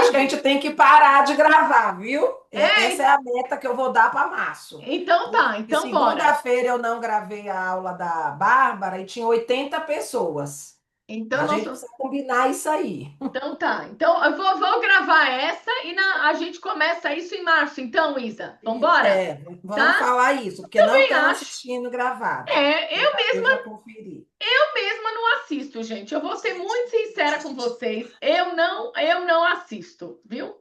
acho que a gente tem que parar de gravar, viu? Essa é É, a meta que eu vou dar para março. então tá, Porque então bora. segunda-feira eu não gravei a aula da Bárbara e tinha 80 pessoas. Então A nós gente precisa combinar isso aí. Então tá. Então eu vou gravar essa e a gente começa isso em março. Então, Isa, vambora? Vamos Tá? falar isso, porque não Também estão acho. assistindo gravado. É, Eu já conferi. eu mesma não assisto, gente. Eu vou ser muito sincera com vocês. Eu não assisto, viu?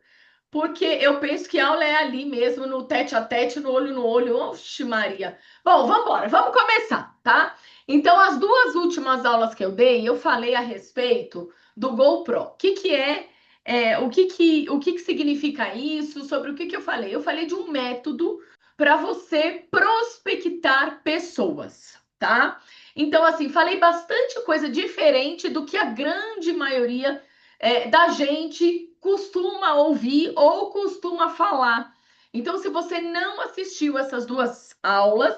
Porque eu penso que a aula é ali mesmo, no tete a tete, no olho. Oxe, Maria. Bom, vamos embora, vamos começar, tá? Então, as duas últimas aulas que eu dei, eu falei a respeito do GoPro. O que que o que que significa isso? Sobre o que que eu falei? Eu falei de um método para você prospectar pessoas, tá? Então, assim, falei bastante coisa diferente do que a grande maioria da gente costuma ouvir ou costuma falar. Então, se você não assistiu essas duas aulas,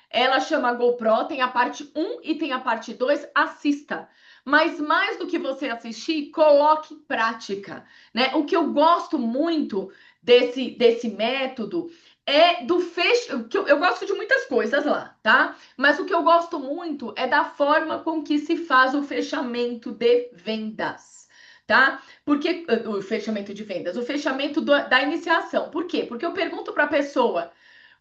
ela chama GoPro, tem a parte um e tem a parte 2. Assista. Mas mais do que você assistir, coloque em prática, né? O que eu gosto muito desse método é do fecho, que eu gosto de muitas coisas lá, tá? Mas o que eu gosto muito é da forma com que se faz o fechamento de vendas, tá? Porque o fechamento de vendas, o fechamento da iniciação. Por quê? Porque eu pergunto para a pessoa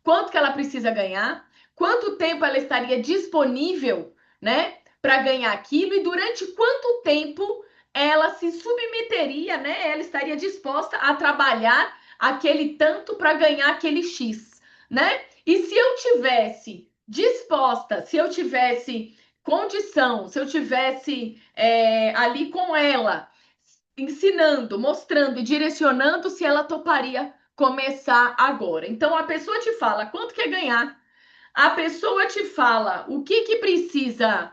quanto que ela precisa ganhar, quanto tempo ela estaria disponível, né, para ganhar aquilo e durante quanto tempo ela se submeteria, né? Ela estaria disposta a trabalhar aquele tanto para ganhar aquele X, né? E se eu tivesse disposta, se eu tivesse condição, se eu tivesse ali com ela ensinando, mostrando e direcionando se ela toparia começar agora. Então a pessoa te fala quanto quer ganhar, a pessoa te fala o que que precisa,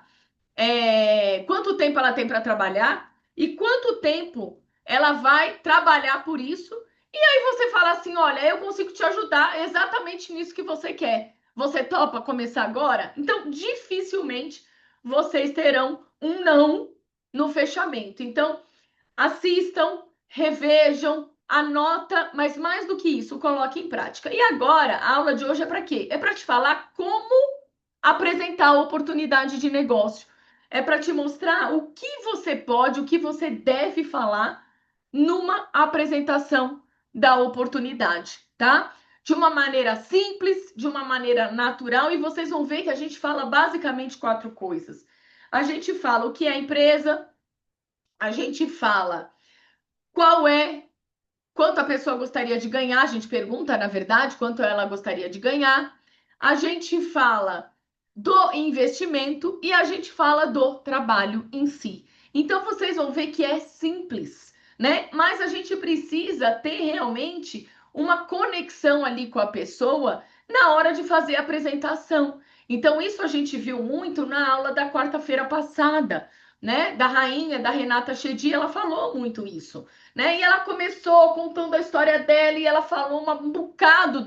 quanto tempo ela tem para trabalhar e quanto tempo ela vai trabalhar por isso. E aí você fala assim, olha, eu consigo te ajudar exatamente nisso que você quer. Você topa começar agora? Então, dificilmente vocês terão um não no fechamento. Então, assistam, revejam, anota, mas mais do que isso, coloque em prática. E agora, a aula de hoje é para quê? É para te falar como apresentar a oportunidade de negócio. É para te mostrar o que você pode, o que você deve falar numa apresentação da oportunidade, tá? De uma maneira simples, de uma maneira natural, e vocês vão ver que a gente fala basicamente quatro coisas. A gente fala o que é a empresa, a gente fala qual é, quanto a pessoa gostaria de ganhar, a gente pergunta, na verdade, quanto ela gostaria de ganhar. A gente fala do investimento e a gente fala do trabalho em si. Então vocês vão ver que é simples, né? Mas a gente precisa ter realmente uma conexão ali com a pessoa na hora de fazer a apresentação. Então isso a gente viu muito na aula da quarta-feira passada, né? Da rainha, da Renata Chedi, ela falou muito isso, né? E ela começou contando a história dela e ela falou um bocado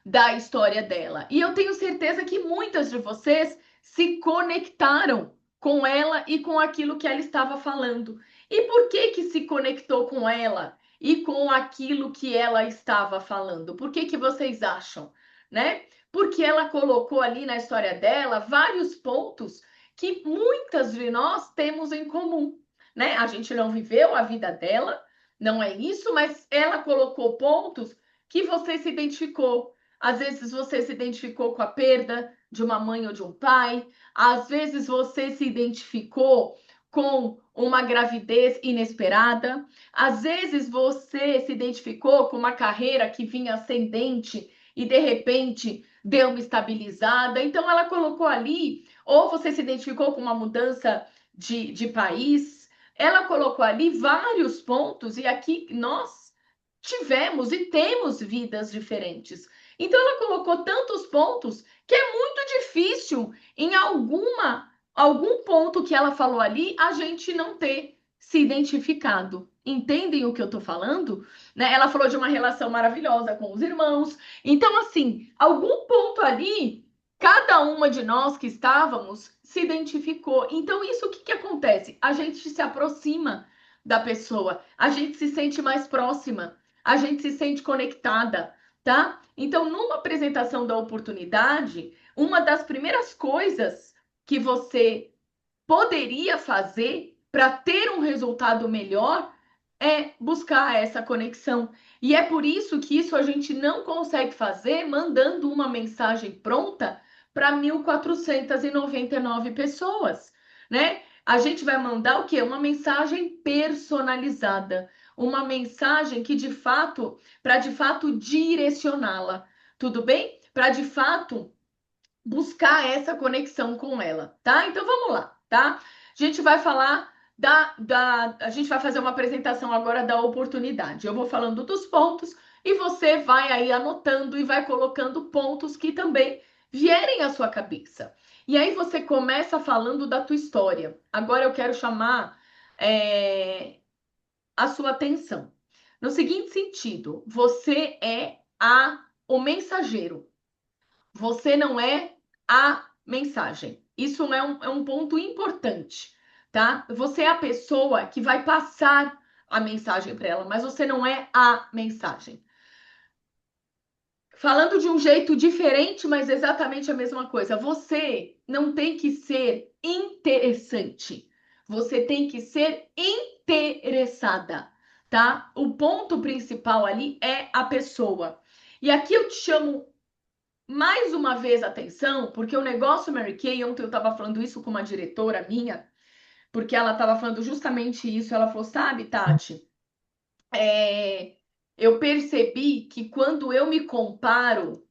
da história dela. E eu tenho certeza que muitas de vocês se conectaram com ela e com aquilo que ela estava falando. E por que que se conectou com ela e com aquilo que ela estava falando? Por que que vocês acham, né? Porque ela colocou ali na história dela vários pontos que muitas de nós temos em comum, né? A gente não viveu a vida dela, não é isso, mas ela colocou pontos que você se identificou. Às vezes você se identificou com a perda de uma mãe ou de um pai, às vezes você se identificou com uma gravidez inesperada, às vezes você se identificou com uma carreira que vinha ascendente e de repente deu uma estabilizada. Então ela colocou ali, ou você se identificou com uma mudança de país, ela colocou ali vários pontos, e aqui nós tivemos e temos vidas diferentes. Então ela colocou tantos pontos que é muito difícil em algum ponto que ela falou ali a gente não ter se identificado. Entendem o que eu tô falando? Né? Ela falou de uma relação maravilhosa com os irmãos. Então, assim, algum ponto ali, cada uma de nós que estávamos se identificou. Então, isso o que, que acontece? A gente se aproxima da pessoa, a gente se sente mais próxima, a gente se sente conectada, tá? Então, numa apresentação da oportunidade, uma das primeiras coisas que você poderia fazer para ter um resultado melhor é buscar essa conexão. E é por isso que isso a gente não consegue fazer mandando uma mensagem pronta para 1.499 pessoas, né? A gente vai mandar o quê? Uma mensagem personalizada, uma mensagem que de fato, para de fato direcioná-la, tudo bem? Para de fato buscar essa conexão com ela, tá? Então vamos lá, tá? A gente vai falar a gente vai fazer uma apresentação agora da oportunidade. Eu vou falando dos pontos e você vai aí anotando e vai colocando pontos que também vierem à sua cabeça. E aí você começa falando da tua história. Agora eu quero chamar a sua atenção. No seguinte sentido, você é o mensageiro. Você não é a mensagem. Isso é um ponto importante, tá? Você é a pessoa que vai passar a mensagem para ela, mas você não é a mensagem. Falando de um jeito diferente, mas exatamente a mesma coisa. Você não tem que ser interessante. Você tem que ser interessada, tá? O ponto principal ali é a pessoa. E aqui eu te chamo mais uma vez atenção, porque o negócio Mary Kay, ontem eu estava falando isso com uma diretora minha, porque ela estava falando justamente isso. Ela falou: sabe, Tati, eu percebi que quando eu me comparo,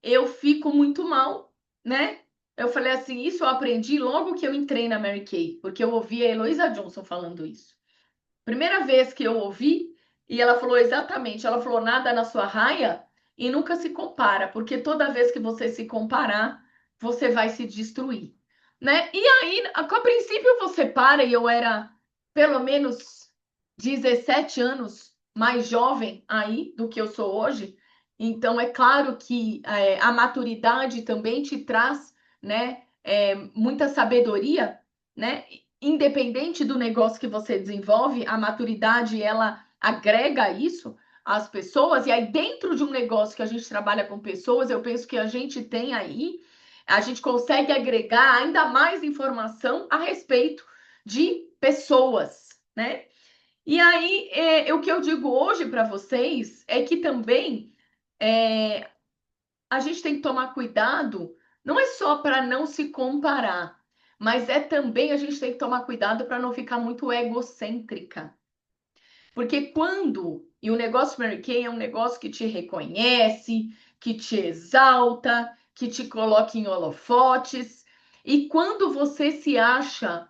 eu fico muito mal, né? Eu falei assim: isso eu aprendi logo que eu entrei na Mary Kay, porque eu ouvi a Heloísa Johnson falando isso. Primeira vez que eu ouvi, e ela falou exatamente, ela falou: nada na sua raia e nunca se compara, porque toda vez que você se comparar, você vai se destruir, né? E aí, a princípio você para, e eu era pelo menos 17 anos mais jovem aí do que eu sou hoje, então é claro que a maturidade também te traz, né, muita sabedoria, né? Independente do negócio que você desenvolve, a maturidade ela agrega isso às pessoas. E aí, dentro de um negócio que a gente trabalha com pessoas, eu penso que a gente tem aí, a gente consegue agregar ainda mais informação a respeito de pessoas, né? E aí, o que eu digo hoje para vocês é que também a gente tem que tomar cuidado, não é só para não se comparar, mas é também a gente tem que tomar cuidado para não ficar muito egocêntrica. Porque e o negócio Mary Kay é um negócio que te reconhece, que te exalta, que te coloca em holofotes, e quando você se acha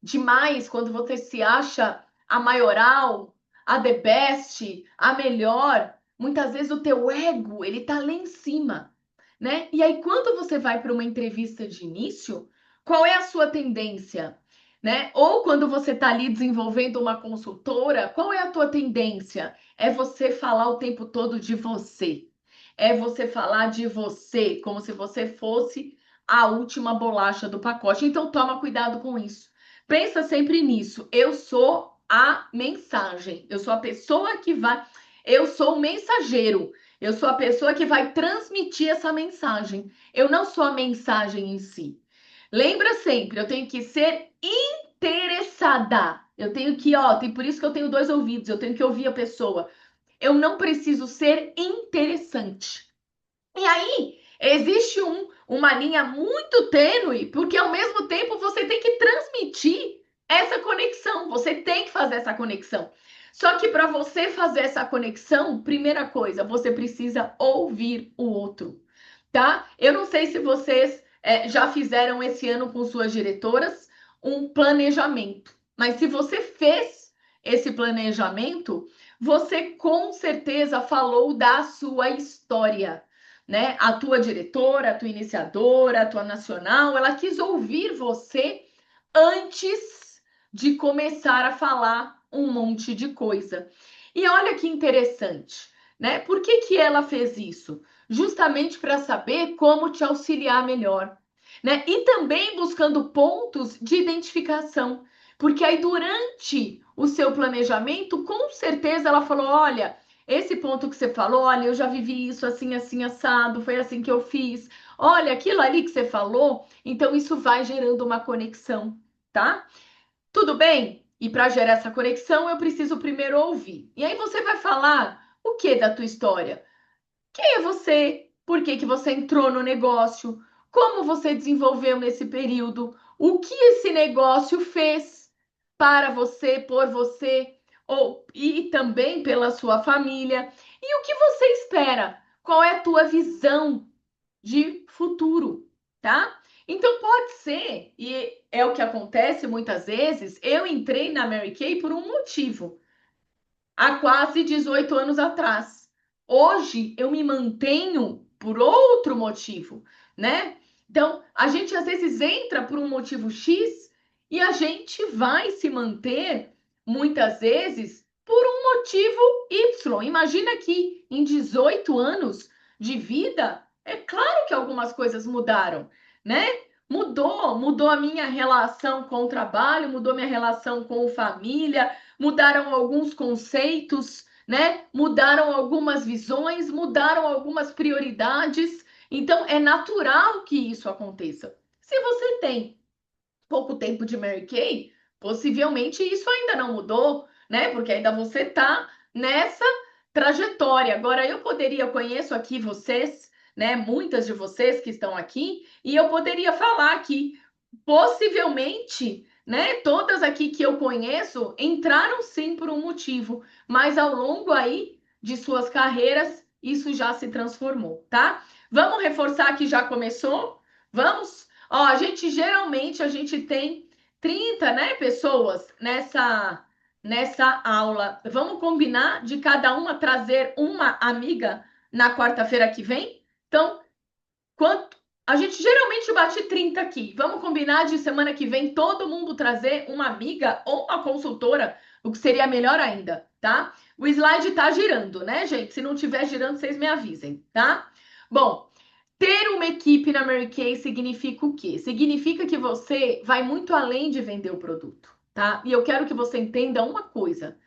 demais, quando você se acha a maioral, a the best, a melhor, muitas vezes o teu ego, ele tá lá em cima, né? E aí quando você vai para uma entrevista de início, qual é a sua tendência, né? Ou quando você tá ali desenvolvendo uma consultora, qual é a tua tendência? É você falar o tempo todo de você. É você falar de você, como se você fosse a última bolacha do pacote. Então toma cuidado com isso. Pensa sempre nisso. Eu sou a mensagem. Eu sou a pessoa que vai. Eu sou o mensageiro. Eu sou a pessoa que vai transmitir essa mensagem. Eu não sou a mensagem em si. Lembra sempre, eu tenho que ser interessada. Eu tenho que, tem por isso que eu tenho dois ouvidos. Eu tenho que ouvir a pessoa. Eu não preciso ser interessante. E aí, existe uma linha muito tênue, porque ao mesmo tempo você tem que transmitir essa conexão, você tem que fazer essa conexão. Só que para você fazer essa conexão, primeira coisa, você precisa ouvir o outro, tá? Eu não sei se vocês já fizeram esse ano com suas diretoras um planejamento, mas se você fez esse planejamento, você com certeza falou da sua história, né? A tua diretora, a tua iniciadora, a tua nacional, ela quis ouvir você antes de começar a falar um monte de coisa. E olha que interessante, né? Por que ela fez isso? Justamente para saber como te auxiliar melhor, né? E também buscando pontos de identificação, porque aí durante o seu planejamento, com certeza ela falou: olha, esse ponto que você falou, olha, eu já vivi isso assim, assim, assado, foi assim que eu fiz. Olha, aquilo ali que você falou, então isso vai gerando uma conexão, tá? Tudo bem? E para gerar essa conexão, eu preciso primeiro ouvir. E aí você vai falar o que da tua história? Quem é você? Por que que você entrou no negócio? Como você desenvolveu nesse período? O que esse negócio fez para você, por você, ou e também pela sua família? E o que você espera? Qual é a tua visão de futuro, tá? Então pode ser, e é o que acontece muitas vezes, eu entrei na Mary Kay por um motivo há quase 18 anos atrás. Hoje eu me mantenho por outro motivo, né? Então, a gente às vezes entra por um motivo X e a gente vai se manter muitas vezes por um motivo Y. Imagina que em 18 anos de vida, é claro que algumas coisas mudaram, né? Mudou a minha relação com o trabalho, mudou minha relação com família, mudaram alguns conceitos, né? Mudaram algumas visões, mudaram algumas prioridades. Então, é natural que isso aconteça. Se você tem pouco tempo de Mary Kay, possivelmente isso ainda não mudou, né? Porque ainda você tá nessa trajetória. Agora, eu conheço aqui vocês, né? Muitas de vocês que estão aqui, e eu poderia falar que possivelmente, né? Todas aqui que eu conheço entraram sim por um motivo, mas ao longo aí de suas carreiras, isso já se transformou, tá? Vamos reforçar que já começou? Vamos? Ó, a gente tem 30, né, pessoas nessa aula. Vamos combinar de cada uma trazer uma amiga na quarta-feira que vem? Então, quanto a gente geralmente bate 30 aqui. Vamos combinar de semana que vem todo mundo trazer uma amiga ou uma consultora, o que seria melhor ainda, tá? O slide tá girando, né, gente? Se não tiver girando, vocês me avisem, tá? Bom, ter uma equipe na Mary Kay significa o quê? Significa que você vai muito além de vender o produto, tá? E eu quero que você entenda uma coisa.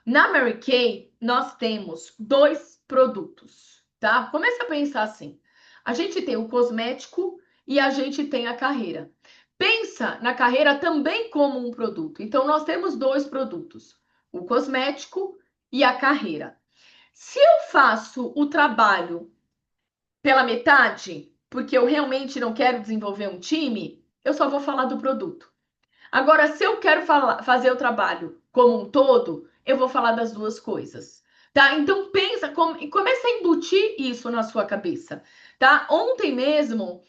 Na Mary Kay, nós temos dois produtos, tá? Comece a pensar assim. A gente tem o cosmético e a gente tem a carreira. Pensa na carreira também como um produto. Então, nós temos dois produtos: o cosmético e a carreira. Se eu faço o trabalho pela metade, porque eu realmente não quero desenvolver um time, eu só vou falar do produto. Agora, se eu quero fazer o trabalho como um todo, eu vou falar das duas coisas, tá? Então pensa e começa a embutir isso na sua cabeça, tá? Ontem mesmo,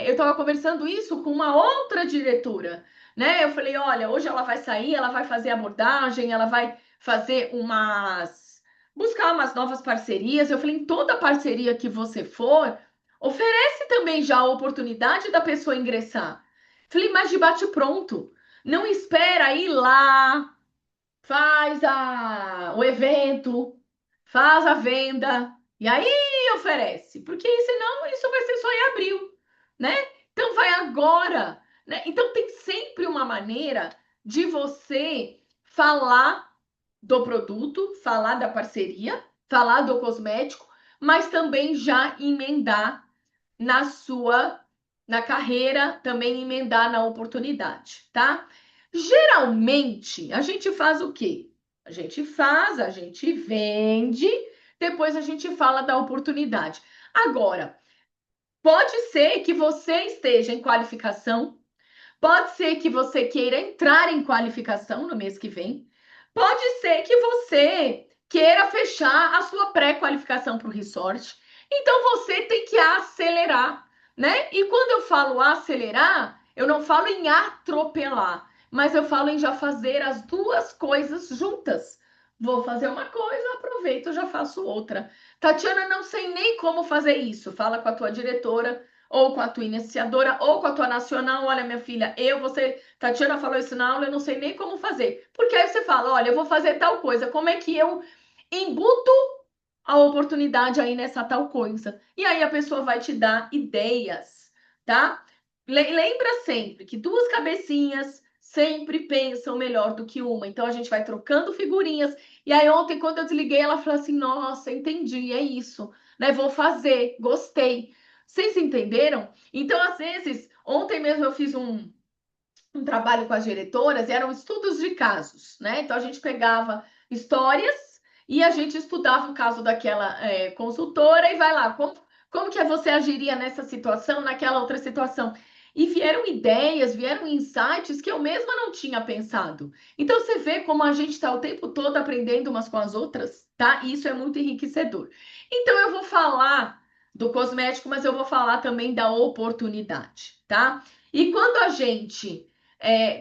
eu estava conversando isso com uma outra diretora, né? Eu falei, olha, hoje ela vai sair, ela vai fazer abordagem, ela vai fazer buscar umas novas parcerias. Eu falei, em toda parceria que você for, oferece também já a oportunidade da pessoa ingressar. Falei, mas de bate pronto. Não espera ir lá, o evento, faz a venda e aí oferece. Porque senão isso vai ser só em abril, né? Então vai agora, né? Então tem sempre uma maneira de você falar do produto, falar da parceria, falar do cosmético, mas também já emendar na sua na carreira, também emendar na oportunidade, tá? Geralmente, a gente faz o quê? A gente vende, depois a gente fala da oportunidade. Agora, pode ser que você esteja em qualificação, pode ser que você queira entrar em qualificação no mês que vem, pode ser que você queira fechar a sua pré-qualificação para o resort. Então você tem que acelerar, né? E quando eu falo acelerar, eu não falo em atropelar, mas eu falo em já fazer as duas coisas juntas. Vou fazer uma coisa, aproveito, já faço outra. Tatiana, não sei nem como fazer isso. Fala com a tua diretora, ou com a tua iniciadora, ou com a tua nacional. Olha, minha filha, Tatiana falou isso na aula, eu não sei nem como fazer. Porque aí você fala, olha, eu vou fazer tal coisa, como é que eu embuto a oportunidade aí nessa tal coisa? E aí a pessoa vai te dar ideias, tá? Lembra sempre que duas cabecinhas sempre pensam melhor do que uma. Então a gente vai trocando figurinhas. E aí ontem, quando eu desliguei, ela falou assim: Nossa, entendi, é isso, né? Vou fazer, gostei. Vocês entenderam? Então, às vezes, ontem mesmo eu fiz um trabalho com as diretoras, eram estudos de casos, né? Então a gente pegava histórias e a gente estudava o caso daquela consultora e vai lá, como que você agiria nessa situação, naquela outra situação? E vieram ideias, vieram insights que eu mesma não tinha pensado. Então você vê como a gente está o tempo todo aprendendo umas com as outras, tá? E isso é muito enriquecedor. Então eu vou falar do cosmético, mas eu vou falar também da oportunidade, tá? E quando a gente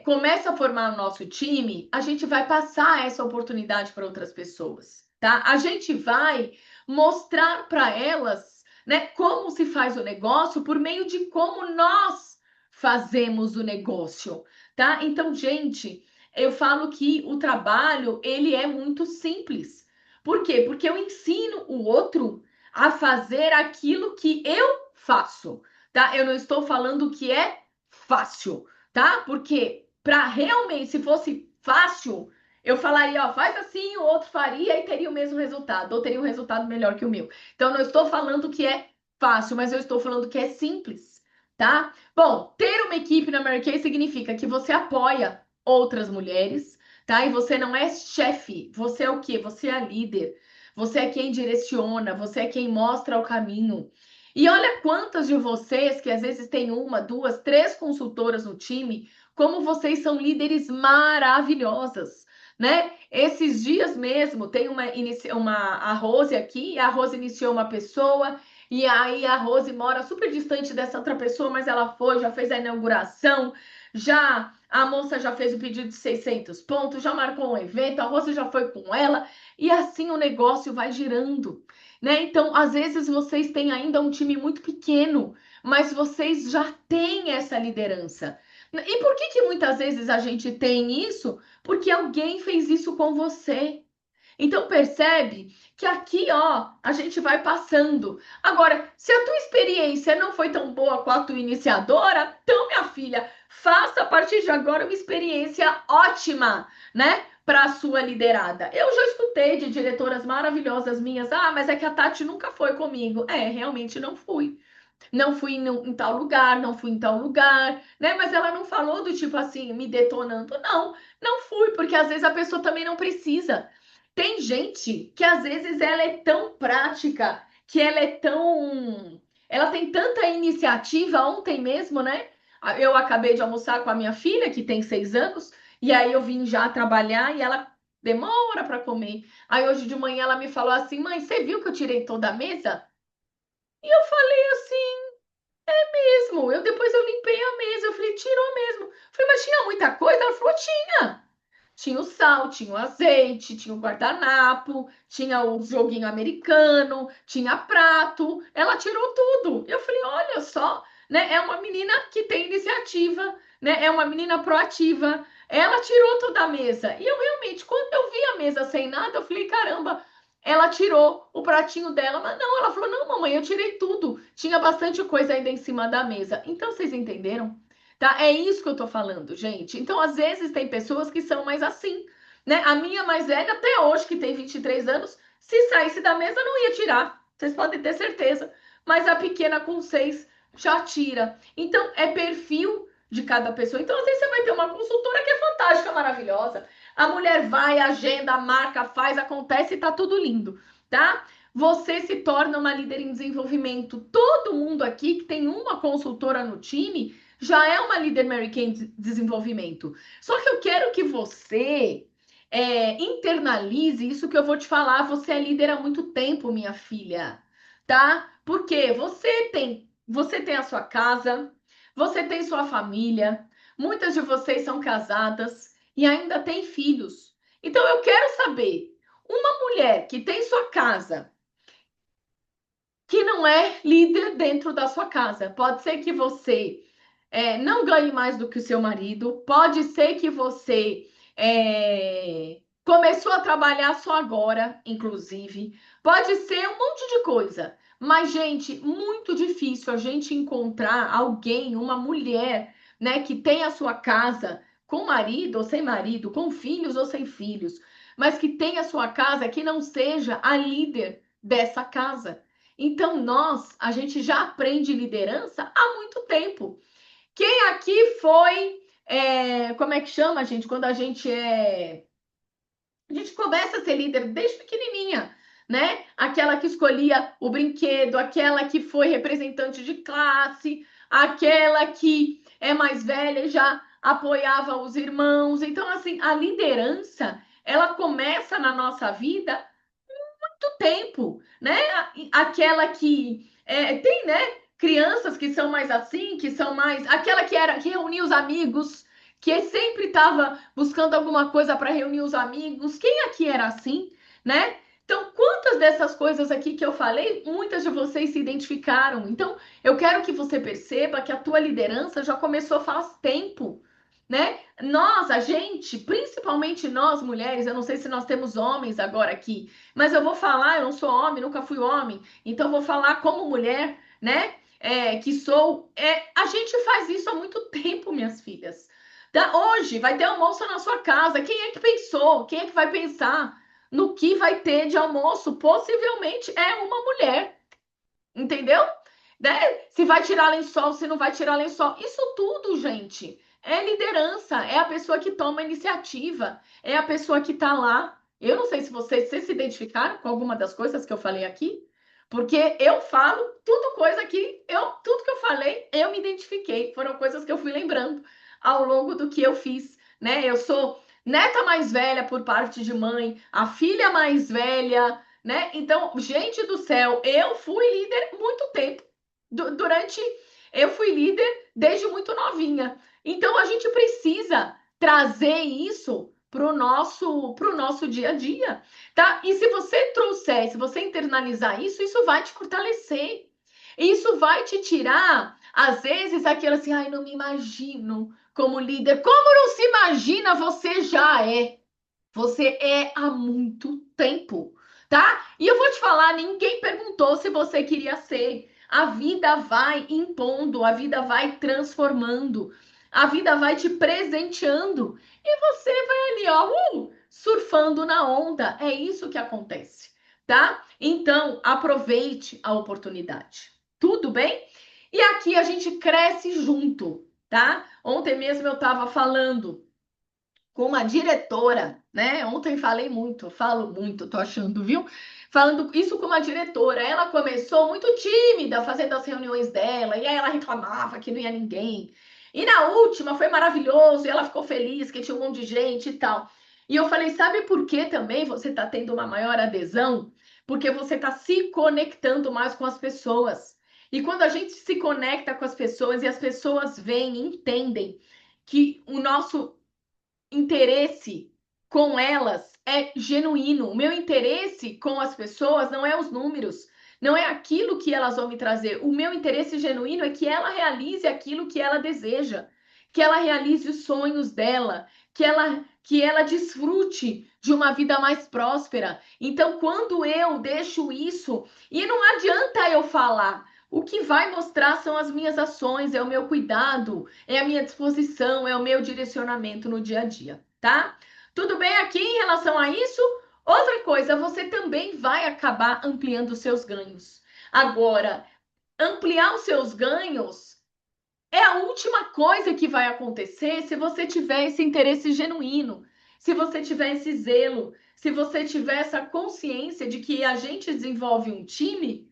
começa a formar o nosso time, a gente vai passar essa oportunidade para outras pessoas, tá? A gente vai mostrar para elas, né, como se faz o negócio por meio de como nós fazemos o negócio, tá? Então, gente, eu falo que o trabalho, ele é muito simples. Por quê? Porque eu ensino o outro a fazer aquilo que eu faço, tá? Eu não estou falando que é fácil, tá? Porque para realmente, se fosse fácil, eu falaria, ó, faz assim, o outro faria e teria o mesmo resultado, ou teria um resultado melhor que o meu. Então, eu não estou falando que é fácil, mas eu estou falando que é simples, tá? Bom, ter uma equipe na Mary Kay significa que você apoia outras mulheres, tá? E você não é chefe, você é o quê? Você é a líder. Você é quem direciona, você é quem mostra o caminho. E olha quantas de vocês que às vezes tem uma, duas, três consultoras no time, como vocês são líderes maravilhosas, né? Esses dias mesmo tem a Rose aqui, a Rose iniciou uma pessoa e aí a Rose mora super distante dessa outra pessoa, mas ela foi, já fez a inauguração, já a moça já fez o pedido de 600 pontos, já marcou um evento, a Rose já foi com ela e assim o negócio vai girando, né? Então, às vezes vocês têm ainda um time muito pequeno, mas vocês já têm essa liderança. E por que que muitas vezes a gente tem isso? Porque alguém fez isso com você. Então percebe que aqui, ó, a gente vai passando. Agora, se a tua experiência não foi tão boa quanto iniciadora, então, minha filha, faça a partir de agora uma experiência ótima, né? Para a sua liderada. Eu já escutei de diretoras maravilhosas minhas, ah, mas é que a Tati nunca foi comigo. É, realmente não fui. Não fui em tal lugar, não fui em tal lugar, né? Mas ela não falou do tipo assim, me detonando. Não, não fui, porque às vezes a pessoa também não precisa. Tem gente que às vezes ela é tão prática, que ela é tão. Ela tem tanta iniciativa. Ontem mesmo, né? Eu acabei de almoçar com a minha filha, que tem 6 anos, e aí eu vim já trabalhar e ela demora para comer. Aí hoje de manhã ela me falou assim: Mãe, você viu que eu tirei toda a mesa? E eu falei assim mesmo. Depois eu limpei a mesa. Eu falei, tirou mesmo. Eu falei, mas tinha muita coisa? Ela falou, tinha. Tinha o sal, tinha o azeite, tinha o guardanapo, tinha o joguinho americano, tinha prato. Ela tirou tudo. Eu falei, olha só, né? É uma menina que tem iniciativa, né? É uma menina proativa. Ela tirou toda a mesa. E eu realmente, quando eu vi a mesa sem nada, eu falei, caramba, ela tirou o pratinho dela, mas não, ela falou: não, mamãe, eu tirei tudo. Tinha bastante coisa ainda em cima da mesa. Então, vocês entenderam? Tá? É isso que eu tô falando, gente. Então, às vezes, tem pessoas que são mais assim, né? A minha mais velha, até hoje, que tem 23 anos, se saísse da mesa, não ia tirar. Vocês podem ter certeza. Mas a pequena com 6 já tira. Então, é perfil de cada pessoa. Então, às vezes, você vai ter uma consultora que é fantástica, maravilhosa. A mulher vai, agenda, marca, faz, acontece e tá tudo lindo, tá? Você se torna uma líder em desenvolvimento. Todo mundo aqui que tem uma consultora no time já é uma líder Mary Kay em desenvolvimento. Só que eu quero que você internalize isso que eu vou te falar. Você é líder há muito tempo, minha filha, tá? Porque você tem a sua casa, você tem sua família, muitas de vocês são casadas e ainda têm filhos. Então eu quero saber, uma mulher que tem sua casa, que não é líder dentro da sua casa, pode ser que você não ganhe mais do que o seu marido, pode ser que você começou a trabalhar só agora, inclusive, pode ser um monte de coisa. Mas, gente, muito difícil a gente encontrar alguém, uma mulher, né, que tem a sua casa com marido ou sem marido, com filhos ou sem filhos, mas que tenha a sua casa, que não seja a líder dessa casa. Então, a gente já aprende liderança há muito tempo. Quem aqui foi, como é que chama, gente, quando a gente começa a ser líder desde pequenininha, né? Aquela que escolhia o brinquedo, aquela que foi representante de classe, aquela que é mais velha e já apoiava os irmãos. Então, assim, a liderança, ela começa na nossa vida há muito tempo, né? Aquela que tem, né? Crianças que são mais assim, que são mais. Aquela que reunia os amigos, que sempre estava buscando alguma coisa para reunir os amigos. Quem aqui era assim, né? Então, quantas dessas coisas aqui que eu falei, muitas de vocês se identificaram. Então, eu quero que você perceba que a tua liderança já começou faz tempo, né? A gente, principalmente nós mulheres, eu não sei se nós temos homens agora aqui, mas eu vou falar, eu não sou homem, nunca fui homem, então vou falar como mulher, né? Que sou. A gente faz isso há muito tempo, minhas filhas. Hoje vai ter almoço na sua casa. Quem é que pensou? Quem é que vai pensar no que vai ter de almoço? Possivelmente é uma mulher, entendeu? Né? Se vai tirar lençol, se não vai tirar lençol. Isso tudo, gente, é liderança. É a pessoa que toma a iniciativa. É a pessoa que tá lá. Eu não sei se vocês se identificaram com alguma das coisas que eu falei aqui, porque eu falo tudo que eu falei, eu me identifiquei. Foram coisas que eu fui lembrando ao longo do que eu fiz, né? Eu sou neta mais velha por parte de mãe, a filha mais velha, né? Então, gente do céu, eu fui líder muito tempo. Durante. Eu fui líder desde muito novinha. Então, a gente precisa trazer isso pro nosso dia a dia, tá? E se você trouxer, se você internalizar isso, isso vai te fortalecer. Isso vai te tirar, às vezes, aquilo assim, ai, não me imagino como líder. Como não se imagina, você já é. Você é há muito tempo, tá? E eu vou te falar, ninguém perguntou se você queria ser. A vida vai impondo, a vida vai transformando, a vida vai te presenteando e você vai ali, ó, surfando na onda. É isso que acontece, tá? Então, aproveite a oportunidade. Tudo bem? E aqui a gente cresce junto, tá? Ontem mesmo eu estava falando com uma diretora, né? Ontem falei muito, falo muito, tô achando, viu? Falando isso com uma diretora. Ela começou muito tímida, fazendo as reuniões dela, e aí ela reclamava que não ia ninguém. E na última foi maravilhoso, e ela ficou feliz que tinha um monte de gente e tal. E eu falei, sabe por que também você tá tendo uma maior adesão? Porque você tá se conectando mais com as pessoas. E quando a gente se conecta com as pessoas e as pessoas veem e entendem que o nosso interesse com elas é genuíno. O meu interesse com as pessoas não é os números, não é aquilo que elas vão me trazer. O meu interesse genuíno é que ela realize aquilo que ela deseja, que ela realize os sonhos dela, que ela desfrute de uma vida mais próspera. Então, quando eu deixo isso, e não adianta eu falar, o que vai mostrar são as minhas ações, é o meu cuidado, é a minha disposição, é o meu direcionamento no dia a dia, tá? Tudo bem aqui em relação a isso? Outra coisa, você também vai acabar ampliando os seus ganhos. Agora, ampliar os seus ganhos é a última coisa que vai acontecer se você tiver esse interesse genuíno, se você tiver esse zelo, se você tiver essa consciência de que a gente desenvolve um time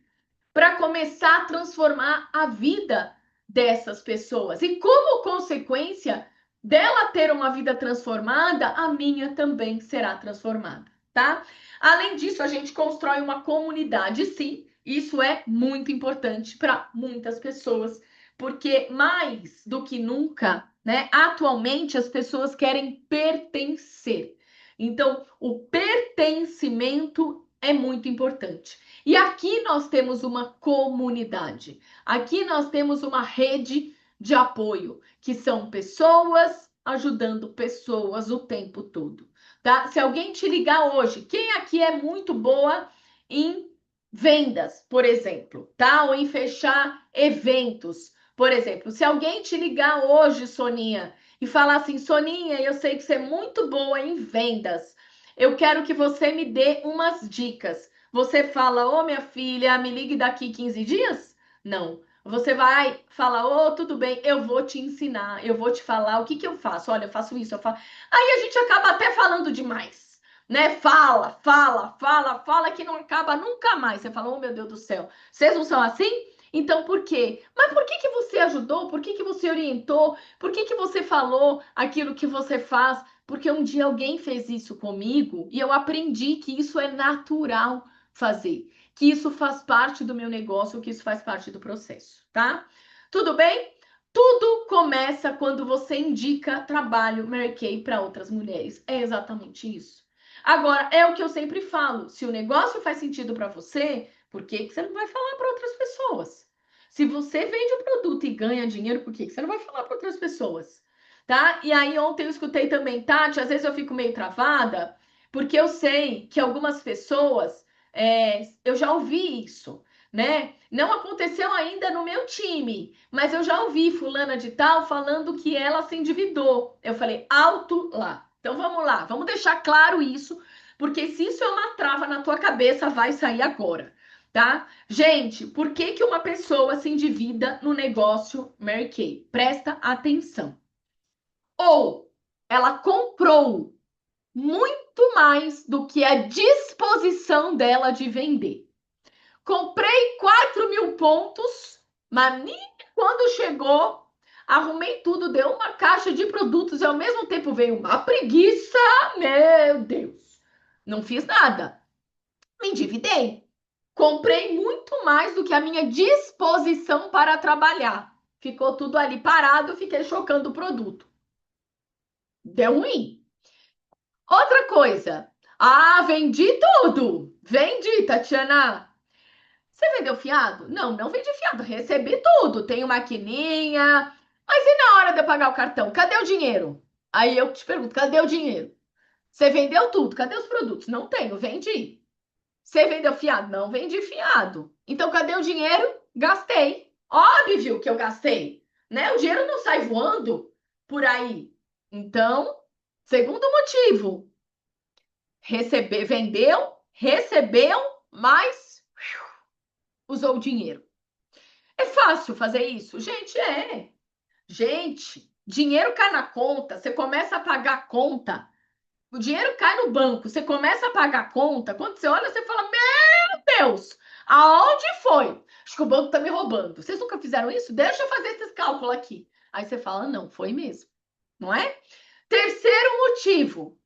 para começar a transformar a vida dessas pessoas. E como consequência dela ter uma vida transformada, a minha também será transformada, tá? Além disso, a gente constrói uma comunidade, sim. Isso é muito importante para muitas pessoas, porque mais do que nunca, né, atualmente as pessoas querem pertencer. Então, o pertencimento é muito importante. E aqui nós temos uma comunidade, aqui nós temos uma rede de apoio, que são pessoas ajudando pessoas o tempo todo, tá? Se alguém te ligar hoje, quem aqui é muito boa em vendas, por exemplo, tá? Ou em fechar eventos, por exemplo. Se alguém te ligar hoje, Soninha, e falar assim: Soninha, eu sei que você é muito boa em vendas. Eu quero que você me dê umas dicas. Você fala: ô minha filha, me ligue daqui 15 dias? Não. Você vai falar: ô, tudo bem, eu vou te ensinar, eu vou te falar o que que eu faço. Olha, eu faço isso, eu faço. Aí a gente acaba até falando demais, né? Fala, fala, fala, fala que não acaba nunca mais. Você fala: oh meu Deus do céu, vocês não são assim? Então por quê? Mas por que que você ajudou? Por que que você orientou? Por que que você falou aquilo que você faz? Porque um dia alguém fez isso comigo e eu aprendi que isso é natural fazer, que isso faz parte do meu negócio, que isso faz parte do processo, tá? Tudo bem? Tudo começa quando você indica trabalho Mary Kay para outras mulheres. É exatamente isso. Agora, é o que eu sempre falo: se o negócio faz sentido para você, por que que você não vai falar para outras pessoas? Se você vende o produto e ganha dinheiro, por que que você não vai falar para outras pessoas? Tá? E aí ontem eu escutei também: Tati, às vezes eu fico meio travada, porque eu sei que algumas pessoas, eu já ouvi isso, né? Não aconteceu ainda no meu time, mas eu já ouvi fulana de tal falando que ela se endividou. Eu falei: alto lá. Então vamos lá, vamos deixar claro isso, porque se isso é uma trava na tua cabeça, vai sair agora, tá? Gente, por que que uma pessoa se endivida no negócio Mary Kay? Presta atenção. Ou ela comprou muito mais do que a disposição dela de vender. Comprei 4.000 pontos, mas nem quando chegou, arrumei tudo, deu uma caixa de produtos e ao mesmo tempo veio uma preguiça, meu Deus. Não fiz nada, me endividei. Comprei muito mais do que a minha disposição para trabalhar. Ficou tudo ali parado, fiquei chocando o produto. Deu ruim. Outra coisa. Ah, vendi tudo. Vendi, Tatiana. Você vendeu fiado? Não, não vendi fiado. Recebi tudo. Tenho maquininha. Mas e na hora de eu pagar o cartão? Cadê o dinheiro? Aí eu te pergunto, cadê o dinheiro? Você vendeu tudo. Cadê os produtos? Não tenho, vendi. Você vendeu fiado? Não vendi fiado. Então, cadê o dinheiro? Gastei. Óbvio que eu gastei, né? O dinheiro não sai voando por aí. Então, segundo motivo, recebeu, mas usou o dinheiro. É fácil fazer isso? Gente, é. Gente, dinheiro cai na conta, você começa a pagar a conta. O dinheiro cai no banco, você começa a pagar a conta. Quando você olha, você fala: Deus, aonde foi? Acho que o banco tá me roubando. Vocês nunca fizeram isso? Deixa eu fazer esses cálculos aqui. Aí você fala: não, foi mesmo. Não é? Terceiro motivo.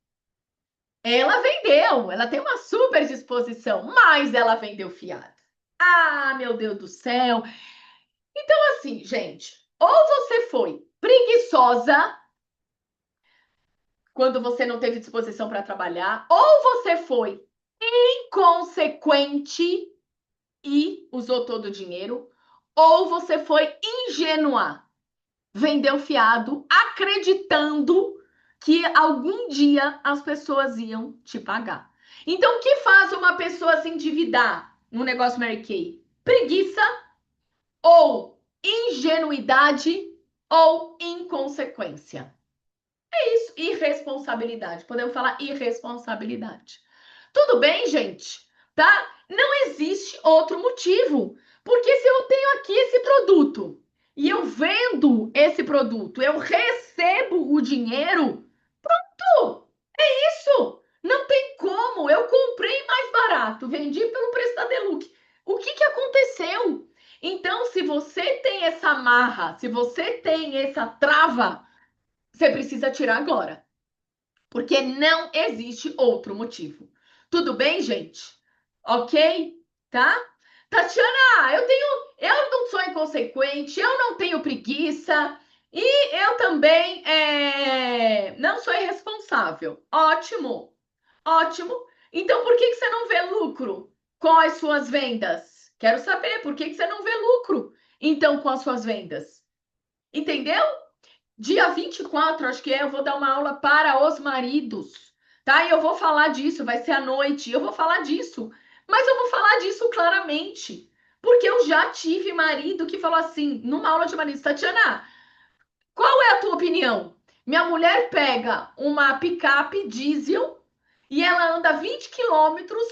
Ela vendeu, ela tem uma super disposição, mas ela vendeu fiado. Ah, meu Deus do céu. Então, assim, gente, ou você foi preguiçosa quando você não teve disposição para trabalhar, ou você foi inconsequente e usou todo o dinheiro, ou você foi ingênua, vendeu fiado, acreditando que algum dia as pessoas iam te pagar. Então, o que faz uma pessoa se endividar no negócio Mary Kay? Preguiça, ou ingenuidade, ou inconsequência. É isso, irresponsabilidade. Podemos falar irresponsabilidade. Tudo bem, gente? Tá? Não existe outro motivo. Porque se eu tenho aqui esse produto e eu vendo esse produto, eu recebo o dinheiro, pronto, é isso. Não tem como. Eu comprei mais barato, vendi pelo preço da Deluxe. O que que aconteceu? Então, se você tem essa marra, se você tem essa trava, você precisa tirar agora. Porque não existe outro motivo. Tudo bem, gente? Ok? Tá? Tatiana, eu não sou inconsequente, eu não tenho preguiça e eu também não sou irresponsável. Ótimo, ótimo. Então, por que que você não vê lucro com as suas vendas? Quero saber por que que você não vê lucro, então, com as suas vendas. Entendeu? Dia 24, acho que eu vou dar uma aula para os maridos, tá? E eu vou falar disso, vai ser à noite, eu vou falar disso. Mas eu vou falar disso claramente, porque eu já tive marido que falou assim, numa aula de maridos: Tatiana, qual é a tua opinião? Minha mulher pega uma picape diesel e ela anda 20 quilômetros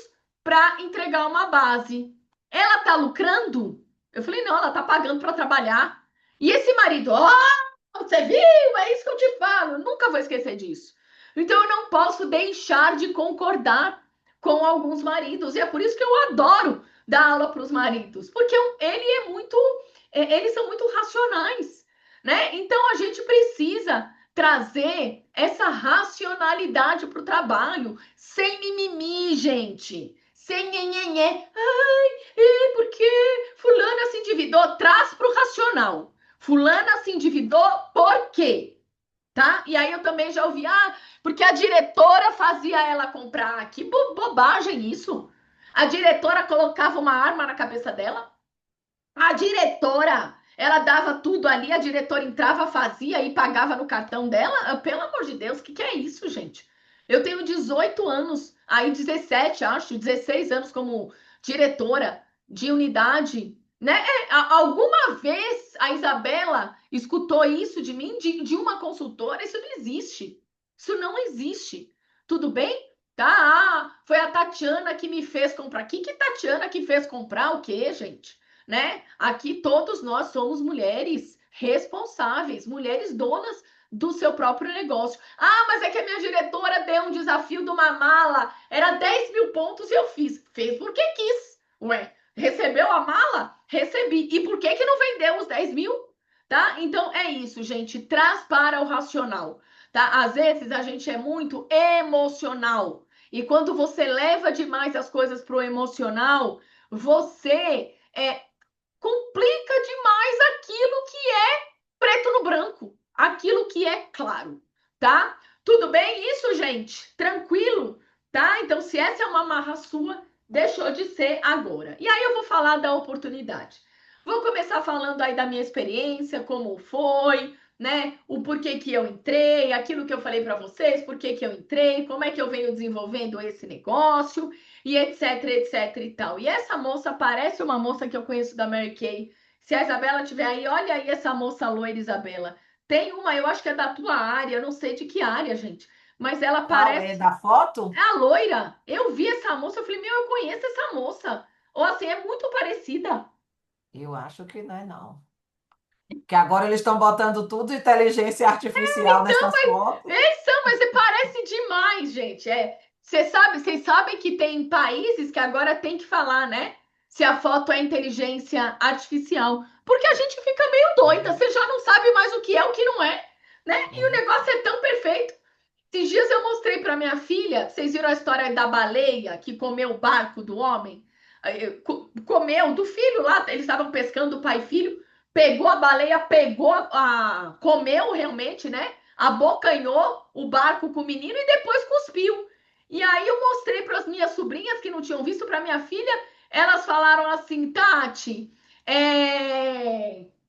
para entregar uma base. Ela tá lucrando? Eu falei, não, ela tá pagando para trabalhar. E esse marido, ó, você viu? É isso que eu te falo. Eu nunca vou esquecer disso. Então eu não posso deixar de concordar com alguns maridos. E é por isso que eu adoro dar aula para os maridos, porque eles são muito racionais, né? Então a gente precisa trazer essa racionalidade para o trabalho, sem mimimi, gente. Sem nhenhenhé. Ai, porque fulana se endividou. Traz para o racional. Fulana se endividou por quê? Tá? E aí eu também já ouvi, porque a diretora fazia ela comprar. Que bobagem isso. A diretora colocava uma arma na cabeça dela. A diretora, ela dava tudo ali, a diretora entrava, fazia e pagava no cartão dela. Pelo amor de Deus, que é isso, gente? Eu tenho 18 anos, aí 17, acho, 16 anos como diretora de unidade, né? Alguma vez a Isabela escutou isso de mim, de uma consultora? Isso não existe. Isso não existe. Tudo bem? Tá? Foi a Tatiana que me fez comprar. Que Tatiana que fez comprar o quê, gente? Né? Aqui todos nós somos mulheres responsáveis, mulheres donas do seu próprio negócio. Mas é que a minha diretora deu um desafio de uma mala, era 10 mil pontos e eu fiz. Fez porque quis. Ué, recebeu a mala? Recebi. E por que não vendeu os 10 mil? Tá? Então é isso, gente. Traz para o racional. Tá? Às vezes a gente é muito emocional. E quando você leva demais as coisas para o emocional, você complica demais aquilo que é preto no branco, aquilo que é claro, tá? Tudo bem isso, gente? Tranquilo, tá? Então, se essa é uma marra sua, deixou de ser agora. E aí eu vou falar da oportunidade. Vou começar falando aí da minha experiência, como foi, né? O porquê que eu entrei, aquilo que eu falei para vocês, porquê que eu entrei, como é que eu venho desenvolvendo esse negócio e etc, etc e tal. E essa moça parece uma moça que eu conheço da Mary Kay. Se a Isabela tiver aí, olha aí essa moça loira, Isabela. Tem uma, eu acho que é da tua área, eu não sei de que área, gente, mas ela Qual é parece da foto? é a loira. Eu vi essa moça, eu falei, meu, eu conheço essa moça. Ou assim, é muito parecida. Eu acho que não é, não. Que agora eles estão botando tudo inteligência artificial nessas fotos. Mas parece demais, gente. Vocês sabem que tem países que agora tem que falar, né? Se a foto é inteligência artificial. Porque a gente fica meio doida, você já não sabe mais o que é, o que não é, né? E o É. negócio é tão perfeito. Esses dias eu mostrei para minha filha, vocês viram a história da baleia que comeu o barco do homem? Comeu do filho lá, eles estavam pescando, pai e filho, pegou a baleia, comeu realmente, né? Abocanhou o barco com o menino e depois cuspiu. E aí eu mostrei para as minhas sobrinhas que não tinham visto, para minha filha, elas falaram assim, Tati,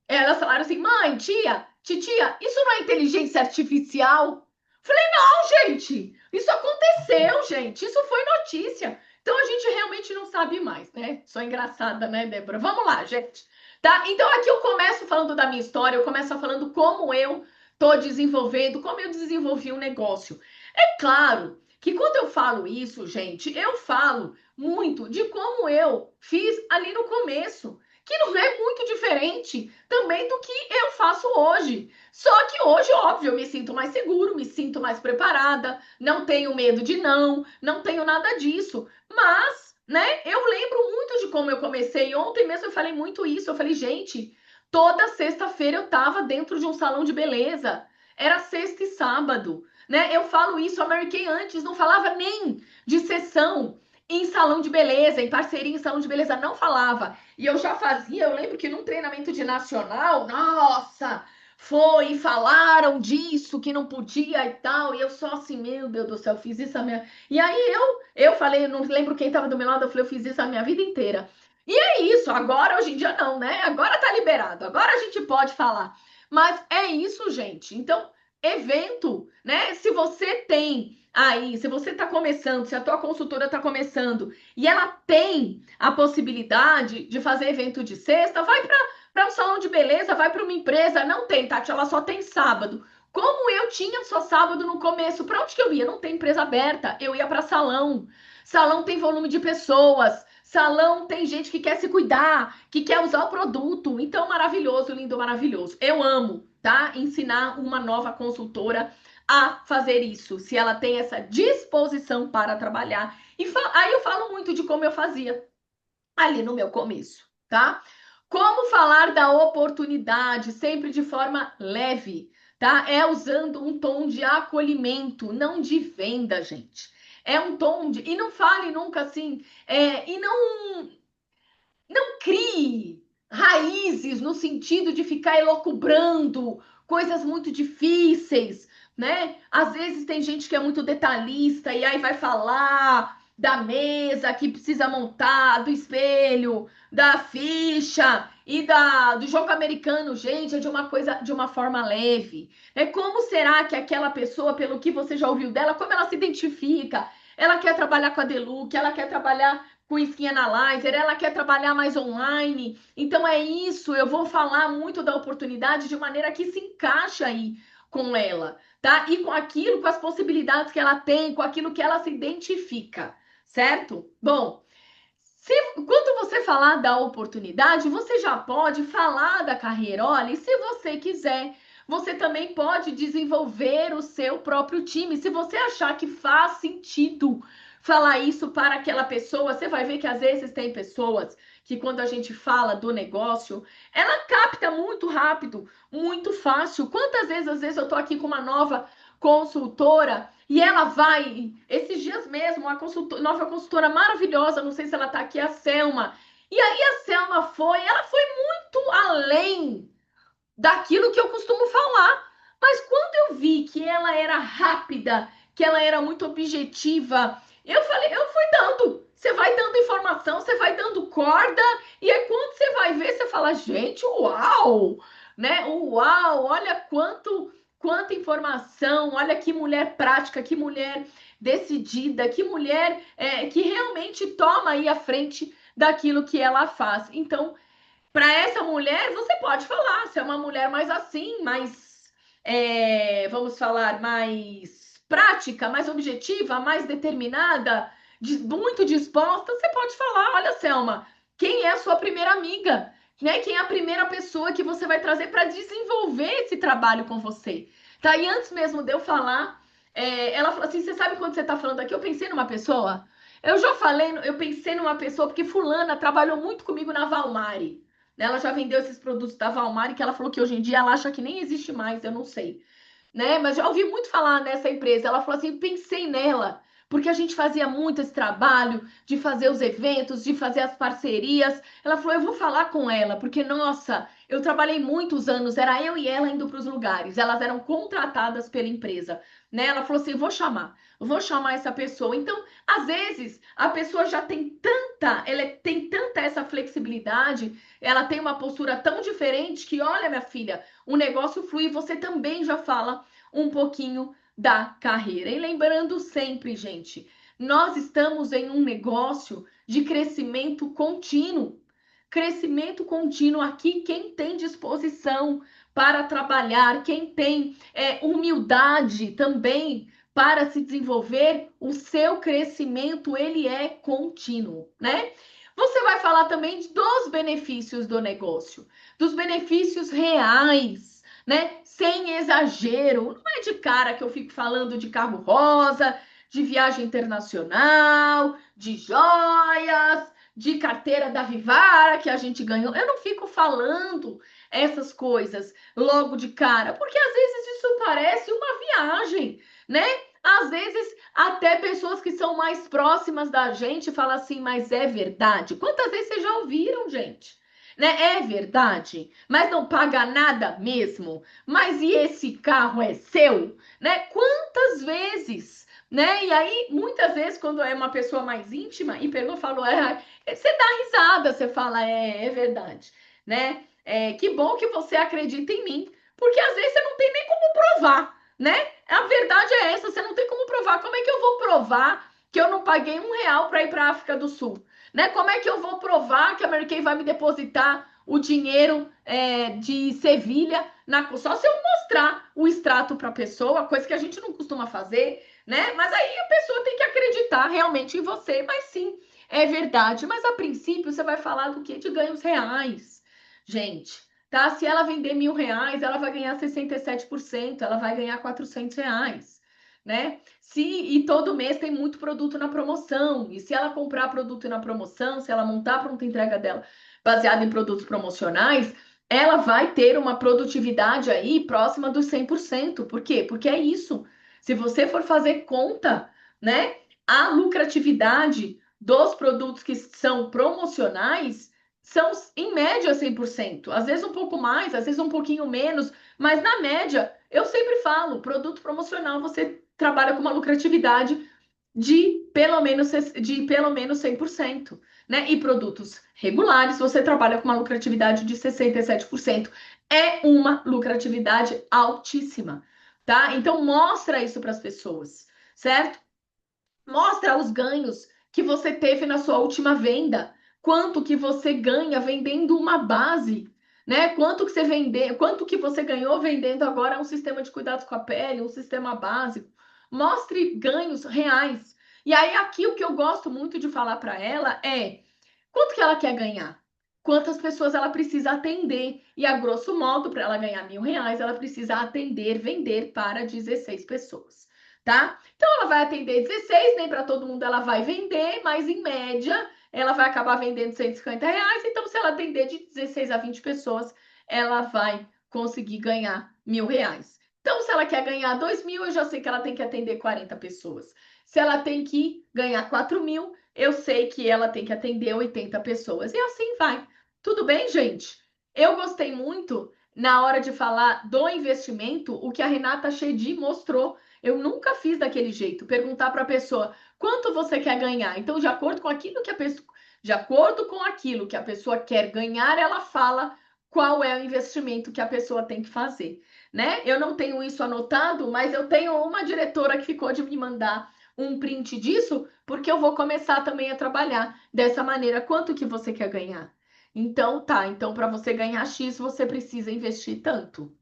elas falaram assim, mãe, titia, isso não é inteligência artificial? Não, gente, isso aconteceu, gente, isso foi notícia. Então a gente realmente não sabe mais, né? Sou engraçada, né, Débora? Vamos lá, gente. Tá? Então aqui eu começo falando da minha história, eu começo falando como eu tô desenvolvendo, como eu desenvolvi um negócio. É claro que quando eu falo isso, gente, eu falo muito de como eu fiz ali no começo, que não é muito diferente também do que eu faço hoje. Só que hoje, óbvio, eu me sinto mais seguro, me sinto mais preparada, não tenho medo de não tenho nada disso. Mas, né, eu lembro muito de como eu comecei. Ontem mesmo eu falei muito isso. Eu falei, gente, toda sexta-feira eu tava dentro de um salão de beleza. Era sexta e sábado, né? Eu falo isso, a Mary Kay antes não falava nem de sessão em salão de beleza, em parceria em salão de beleza, não falava. E eu já fazia, eu lembro que num treinamento de nacional, nossa, foi e falaram disso, que não podia e tal. E eu só assim, meu Deus do céu, fiz isso a minha. E aí eu falei, eu não lembro quem estava do meu lado, eu falei, eu fiz isso a minha vida inteira. E é isso, agora hoje em dia não, né? Agora tá liberado, agora a gente pode falar. Mas é isso, gente. Então, evento, né? Se você tem aí, se você está começando, se a tua consultora está começando e ela tem a possibilidade de fazer evento de sexta, vai para um salão de beleza, vai para uma empresa, não tem, Tati, ela só tem sábado. Como eu tinha só sábado no começo, para onde que eu ia? Não tem empresa aberta, eu ia para salão. Salão tem volume de pessoas, salão tem gente que quer se cuidar, que quer usar o produto. Então, maravilhoso, lindo, maravilhoso. Eu amo, tá? Ensinar uma nova consultora a fazer isso, se ela tem essa disposição para trabalhar. E aí eu falo muito de como eu fazia ali no meu começo, tá? Como falar da oportunidade, sempre de forma leve, tá? É usando um tom de acolhimento, não de venda, gente. É um tom de. E não fale nunca assim. E não crie raízes no sentido de ficar elocubrando coisas muito difíceis, né? Às vezes tem gente que é muito detalhista e aí vai falar da mesa que precisa montar, do espelho, da ficha e do jogo americano, gente, é de uma coisa, de uma forma leve. Como será que aquela pessoa, pelo que você já ouviu dela, como ela se identifica? Ela quer trabalhar com a Deluxe, ela quer trabalhar com Skin Analyzer, ela quer trabalhar mais online. Então é isso, eu vou falar muito da oportunidade de maneira que se encaixa aí com ela, tá? E com aquilo, com as possibilidades que ela tem, com aquilo que ela se identifica, certo? Bom, quando você falar da oportunidade, você já pode falar da carreira. Olha, e se você quiser, você também pode desenvolver o seu próprio time. Se você achar que faz sentido falar isso para aquela pessoa, você vai ver que às vezes tem pessoas que quando a gente fala do negócio, ela capta muito rápido, muito fácil. Quantas vezes, às vezes eu tô aqui com uma nova consultora e ela vai, esses dias mesmo, uma nova consultora maravilhosa, não sei se ela tá aqui, a Selma. E aí a Selma ela foi muito além daquilo que eu costumo falar. Mas quando eu vi que ela era rápida, que ela era muito objetiva, eu falei, eu fui dando. Você vai dando informação, você vai dando corda, e aí quando você vai ver, você fala, gente, uau! Né? Uau, olha quanta informação, olha que mulher prática, que mulher decidida, que mulher que realmente toma aí a frente daquilo que ela faz. Então, para essa mulher, você pode falar, se é uma mulher mais assim, mais, vamos falar, mais prática, mais objetiva, mais determinada, muito disposta, você pode falar, olha, Selma, quem é a sua primeira amiga? Né? Quem é a primeira pessoa que você vai trazer para desenvolver esse trabalho com você? Tá? E antes mesmo de eu falar, ela falou assim: você sabe quando você está falando aqui? Eu pensei numa pessoa. Eu já falei, eu pensei numa pessoa, porque fulana trabalhou muito comigo na Valmari. Ela já vendeu esses produtos da Valmari, que ela falou que hoje em dia ela acha que nem existe mais, eu não sei, né? Mas já ouvi muito falar nessa empresa. Ela falou assim: pensei nela, porque a gente fazia muito esse trabalho de fazer os eventos, de fazer as parcerias. Ela falou: eu vou falar com ela, porque, nossa, eu trabalhei muitos anos, era eu e ela indo para os lugares, elas eram contratadas pela empresa, né? Ela falou assim: vou chamar essa pessoa. Então, às vezes, a pessoa já tem ela tem tanta essa flexibilidade, ela tem uma postura tão diferente que, olha, minha filha, o negócio flui, você também já fala um pouquinho da carreira. E lembrando sempre, gente, nós estamos em um negócio de crescimento contínuo. Crescimento contínuo aqui, quem tem disposição para trabalhar, quem tem humildade também para se desenvolver, o seu crescimento ele é contínuo, né? Você vai falar também dos benefícios do negócio, dos benefícios reais, né? Sem exagero. Não é de cara que eu fico falando de carro rosa, de viagem internacional, de joias, de carteira da Vivara que a gente ganhou. Eu não fico falando essas coisas logo de cara, porque às vezes isso parece uma viagem, né? Às vezes até pessoas que são mais próximas da gente falam assim, mas é verdade. Quantas vezes vocês já ouviram, gente? Né? É verdade, mas não paga nada mesmo. Mas e esse carro é seu? Né? Quantas vezes? Né? E aí, muitas vezes, quando é uma pessoa mais íntima e pegou e falou, você dá risada, você fala, é verdade, né? Que bom que você acredita em mim, porque às vezes você não tem nem como provar, né? A verdade é essa, você não tem como provar. Como é que eu vou provar que eu não paguei R$ 1 para ir para a África do Sul? Né? Como é que eu vou provar que a Mary Kay vai me depositar o dinheiro de Sevilha, só se eu mostrar o extrato para a pessoa, coisa que a gente não costuma fazer, né? Mas aí a pessoa tem que acreditar realmente em você, mas sim, é verdade. Mas a princípio você vai falar do quê? De ganhos reais, gente. Tá? Se ela vender R$ 1.000, ela vai ganhar 67%, ela vai ganhar R$ 400, né? E todo mês tem muito produto na promoção. E se ela comprar produto na promoção, se ela montar a pronta entrega dela baseada em produtos promocionais, ela vai ter uma produtividade aí próxima dos 100%. Por quê? Porque é isso. Se você for fazer conta, né, a lucratividade dos produtos que são promocionais são, em média, 100%. Às vezes um pouco mais, às vezes um pouquinho menos, mas na média, eu sempre falo, produto promocional você trabalha com uma lucratividade de pelo menos 100%, né? E produtos regulares, você trabalha com uma lucratividade de 67%. É uma lucratividade altíssima, tá? Então mostra isso para as pessoas, certo? Mostra os ganhos que você teve na sua última venda, quanto que você ganha vendendo uma base, né? Quanto que você ganhou vendendo agora um sistema de cuidados com a pele, um sistema básico. Mostre ganhos reais. E aí aqui o que eu gosto muito de falar para ela é quanto que ela quer ganhar? Quantas pessoas ela precisa atender? E a grosso modo, para ela ganhar R$ 1.000, ela precisa vender para 16 pessoas, tá? Então ela vai atender 16, nem para todo mundo ela vai vender, mas em média ela vai acabar vendendo R$ 150. Então, se ela atender de 16 a 20 pessoas, ela vai conseguir ganhar R$ 1.000. Então, se ela quer ganhar 2.000, eu já sei que ela tem que atender 40 pessoas. Se ela tem que ganhar 4.000, eu sei que ela tem que atender 80 pessoas. E assim vai. Tudo bem, gente? Eu gostei muito na hora de falar do investimento, o que a Renata Chedi mostrou. Eu nunca fiz daquele jeito, perguntar para a pessoa quanto você quer ganhar. Então, de acordo com aquilo que a pessoa quer ganhar, ela fala qual é o investimento que a pessoa tem que fazer, né? Eu não tenho isso anotado, mas eu tenho uma diretora que ficou de me mandar um print disso, porque eu vou começar também a trabalhar dessa maneira. Quanto que você quer ganhar? Então, tá. Então, para você ganhar X, você precisa investir tanto,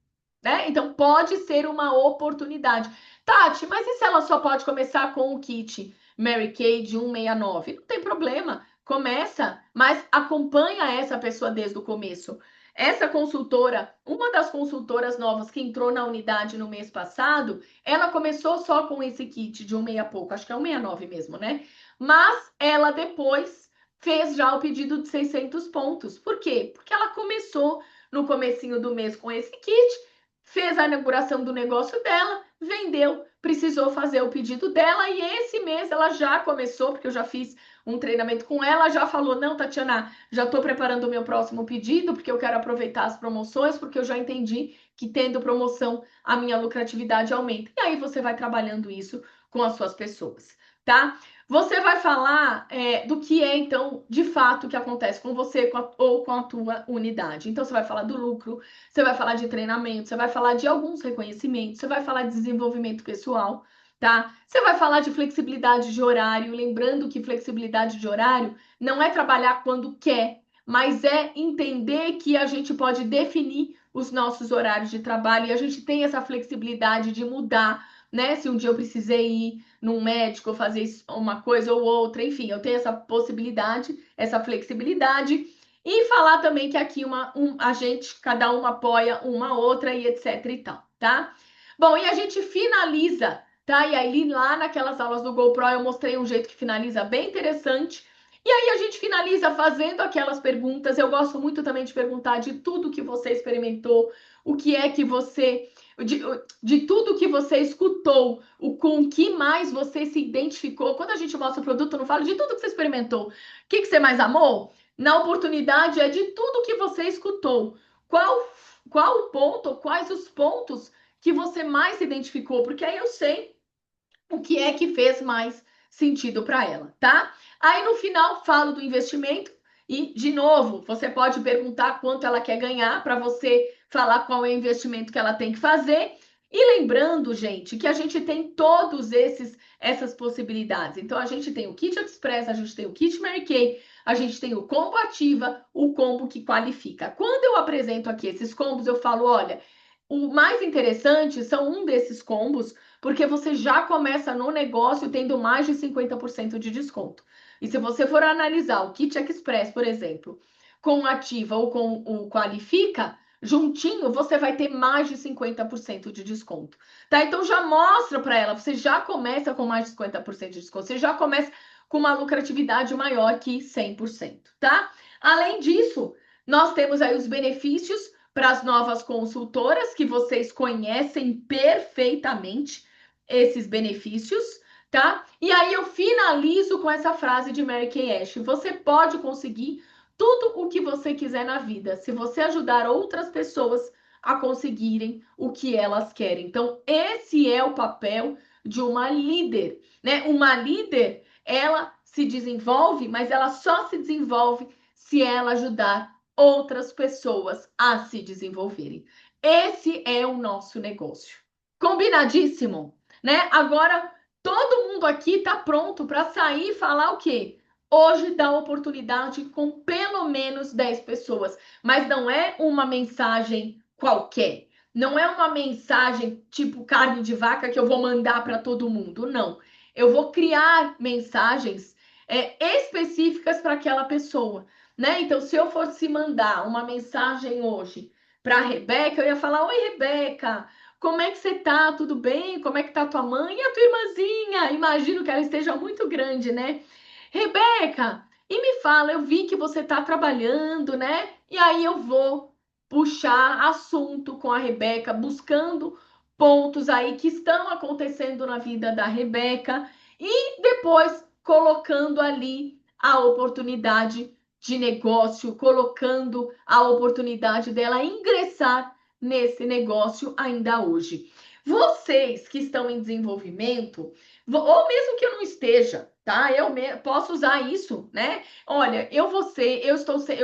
né? Então, pode ser uma oportunidade. Tati, mas e se ela só pode começar com o kit Mary Kay de 169? Não tem problema. Começa, mas acompanha essa pessoa desde o começo. Essa consultora, uma das consultoras novas que entrou na unidade no mês passado, ela começou só com esse kit de 160 e pouco, acho que é 169 mesmo, né? Mas ela depois fez já o pedido de 600 pontos. Por quê? Porque ela começou no comecinho do mês com esse kit, fez a inauguração do negócio dela, vendeu, precisou fazer o pedido dela e esse mês ela já começou, porque eu já fiz um treinamento com ela, já falou: não, Tatiana, já estou preparando o meu próximo pedido, porque eu quero aproveitar as promoções, porque eu já entendi que tendo promoção a minha lucratividade aumenta. E aí você vai trabalhando isso com as suas pessoas, tá? Você vai falar do que é, então, de fato, o que acontece com você ou com a tua unidade. Então, você vai falar do lucro, você vai falar de treinamento, você vai falar de alguns reconhecimentos, você vai falar de desenvolvimento pessoal, tá? Você vai falar de flexibilidade de horário, lembrando que flexibilidade de horário não é trabalhar quando quer, mas é entender que a gente pode definir os nossos horários de trabalho e a gente tem essa flexibilidade de mudar, né? Se um dia eu precisei ir num médico ou fazer uma coisa ou outra, enfim, eu tenho essa possibilidade, essa flexibilidade. E falar também que aqui a gente, cada uma apoia uma outra e etc e tal, tá? Bom, e a gente finaliza, tá? E aí lá naquelas aulas do GoPro eu mostrei um jeito que finaliza bem interessante. E aí a gente finaliza fazendo aquelas perguntas. Eu gosto muito também de perguntar de tudo que você experimentou, o que é que você de tudo que você escutou, com que mais você se identificou. Quando a gente mostra o produto, eu não falo de tudo que você experimentou. O que você mais amou? Na oportunidade é de tudo que você escutou. Qual o ponto, quais os pontos que você mais se identificou? Porque aí eu sei o que é que fez mais sentido para ela, tá? Aí no final falo do investimento e, de novo, você pode perguntar quanto ela quer ganhar para você falar qual é o investimento que ela tem que fazer. E lembrando, gente, que a gente tem todos essas possibilidades. Então, a gente tem o Kit Express, a gente tem o Kit Mary Kay, a gente tem o combo ativa, o combo que qualifica. Quando eu apresento aqui esses combos, eu falo, olha, o mais interessante são um desses combos, porque você já começa no negócio tendo mais de 50% de desconto. E se você for analisar o Kit Express, por exemplo, com ativa ou com o qualifica, juntinho você vai ter mais de 50% de desconto, tá? Então já mostra para ela, você já começa com mais de 50% de desconto, você já começa com uma lucratividade maior que 100%, tá? Além disso, nós temos aí os benefícios para as novas consultoras que vocês conhecem perfeitamente esses benefícios, tá? E aí eu finalizo com essa frase de Mary Kay Ash: você pode conseguir tudo o que você quiser na vida, se você ajudar outras pessoas a conseguirem o que elas querem. Então, esse é o papel de uma líder, né? Uma líder, ela se desenvolve, mas ela só se desenvolve se ela ajudar outras pessoas a se desenvolverem. Esse é o nosso negócio. Combinadíssimo, né? Agora todo mundo aqui tá pronto para sair e falar o quê? Hoje dá oportunidade com pelo menos 10 pessoas, mas não é uma mensagem qualquer. Não é uma mensagem tipo carne de vaca que eu vou mandar para todo mundo. Não. Eu vou criar mensagens específicas para aquela pessoa, né? Então, se eu fosse mandar uma mensagem hoje para a Rebeca, eu ia falar: oi, Rebeca, como é que você tá? Tudo bem? Como é que tá tua mãe e a tua irmãzinha? Imagino que ela esteja muito grande, né? Rebeca, e me fala, eu vi que você está trabalhando, né? E aí eu vou puxar assunto com a Rebeca, buscando pontos aí que estão acontecendo na vida da Rebeca e depois colocando ali a oportunidade de negócio, colocando a oportunidade dela ingressar nesse negócio ainda hoje. Vocês que estão em desenvolvimento, ou mesmo que eu não esteja, tá? Posso usar isso, né? Olha, eu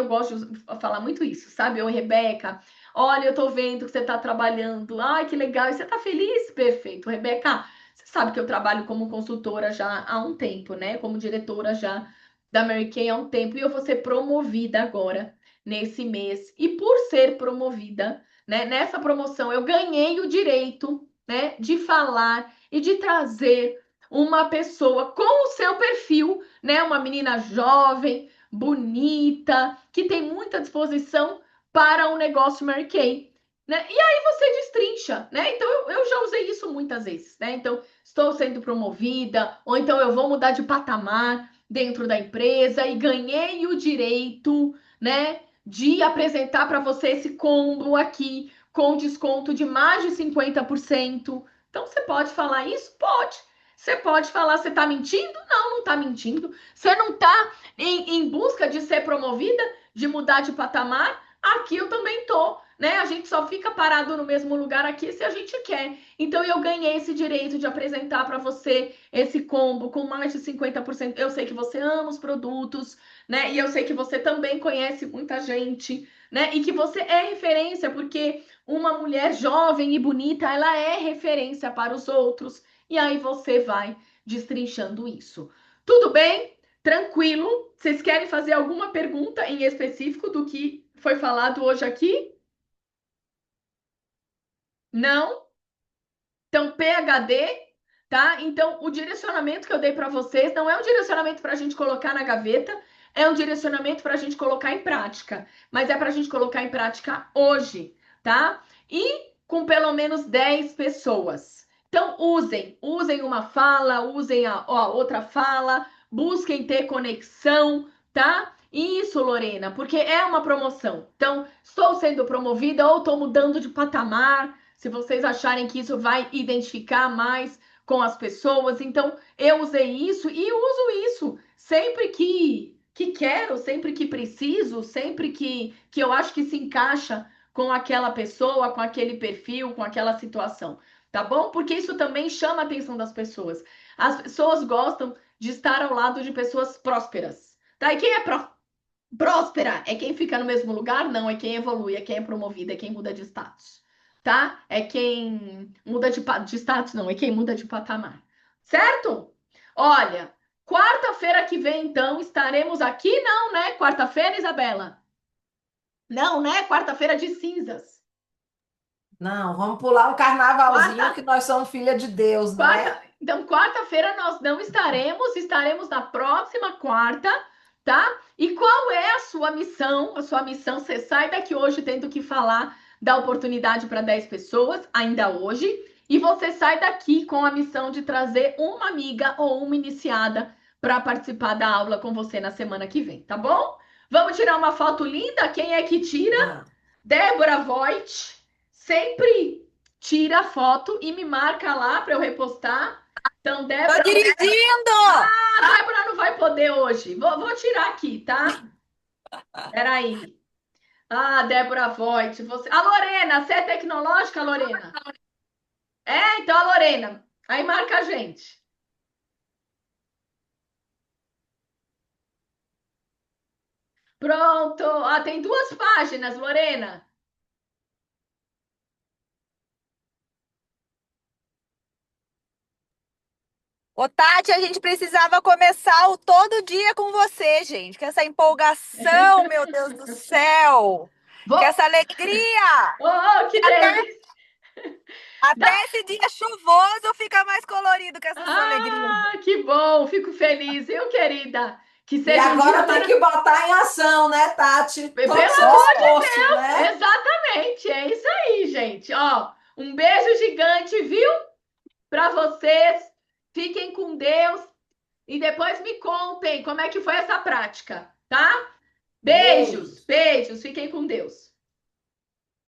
gosto de falar muito isso, sabe? Oi, Rebeca, olha, eu tô vendo que você tá trabalhando, ai, que legal, e você tá feliz? Perfeito, Rebeca, você sabe que eu trabalho como consultora já há um tempo, né? Como diretora já da Mary Kay há um tempo, e eu vou ser promovida agora, nesse mês, e por ser promovida, né, nessa promoção, eu ganhei o direito, né, de falar e de trazer uma pessoa com o seu perfil, né? Uma menina jovem, bonita, que tem muita disposição para o negócio Mary Kay, né? E aí você destrincha, né? Então eu já usei isso muitas vezes, né? Então estou sendo promovida, ou então eu vou mudar de patamar dentro da empresa e ganhei o direito, né? De apresentar para você esse combo aqui com desconto de mais de 50%. Então você pode falar isso? Pode. Você pode falar, você está mentindo? Não, não está mentindo. Você não está em busca de ser promovida, de mudar de patamar? Aqui eu também tô, né? A gente só fica parado no mesmo lugar aqui se a gente quer. Então eu ganhei esse direito de apresentar para você esse combo com mais de 50%. Eu sei que você ama os produtos, né? E eu sei que você também conhece muita gente, né? E que você é referência, porque uma mulher jovem e bonita, ela é referência para os outros. E aí você vai destrinchando isso. Tudo bem? Tranquilo? Vocês querem fazer alguma pergunta em específico do que foi falado hoje aqui? Não? Então, PhD, tá? Então, o direcionamento que eu dei para vocês não é um direcionamento para a gente colocar na gaveta, é um direcionamento para a gente colocar em prática. Mas é para a gente colocar em prática hoje, tá? E com pelo menos 10 pessoas. Então, usem uma fala, usem a outra fala, busquem ter conexão, tá? Isso, Lorena, porque é uma promoção. Então, estou sendo promovida ou estou mudando de patamar, se vocês acharem que isso vai identificar mais com as pessoas. Então, eu usei isso e uso isso sempre que quero, sempre que preciso, sempre que eu acho que se encaixa com aquela pessoa, com aquele perfil, com aquela situação, tá bom? Porque isso também chama a atenção das pessoas. As pessoas gostam de estar ao lado de pessoas prósperas, tá? E quem é próspera é quem fica no mesmo lugar? Não, é quem evolui, é quem é promovido, é quem muda de status. tá? É quem muda de status, não, é quem muda de patamar. Certo? Olha, quarta-feira que vem, então, estaremos aqui? Não, né? Quarta-feira, Isabela? Não, né? Quarta-feira de cinzas. Não, vamos pular um carnavalzinho Quarta, que nós somos filha de Deus, né? então, quarta-feira nós não estaremos, estaremos na próxima quarta, tá? E qual é a sua missão? A sua missão, você sai daqui hoje tendo que falar da oportunidade para 10 pessoas, ainda hoje, e você sai daqui com a missão de trazer uma amiga ou uma iniciada para participar da aula com você na semana que vem, tá bom? Vamos tirar uma foto linda? Quem é que tira? Não. Débora Voigt, sempre tira a foto e me marca lá para eu repostar. Então, Tô Débora, dirigindo! a Débora não vai poder hoje. Vou tirar aqui, tá? Peraí. Ah, Débora Voigt, você. A Lorena, você é tecnológica, Lorena? É, então a Lorena. Aí marca a gente. Pronto. Ah, tem duas páginas, Lorena. Ô, Tati, a gente precisava começar o todo dia com você, gente. Com essa empolgação, meu Deus do céu. Com Vou. essa alegria. Oh, que Até, delícia. até Dá- esse dia chuvoso fica mais colorido com essa sua alegria. Ah, que bom. Fico feliz, viu, querida? Que E seja um dia agora tem maravilhoso. que botar em ação, né, Tati? Pelo Todo seu amor de esforço, né? Deus, exatamente, é isso aí, gente. Ó, um beijo gigante, viu? Para vocês. Fiquem com Deus e depois me contem como é que foi essa prática, tá? Beijos, Beijo. beijos, fiquem com Deus.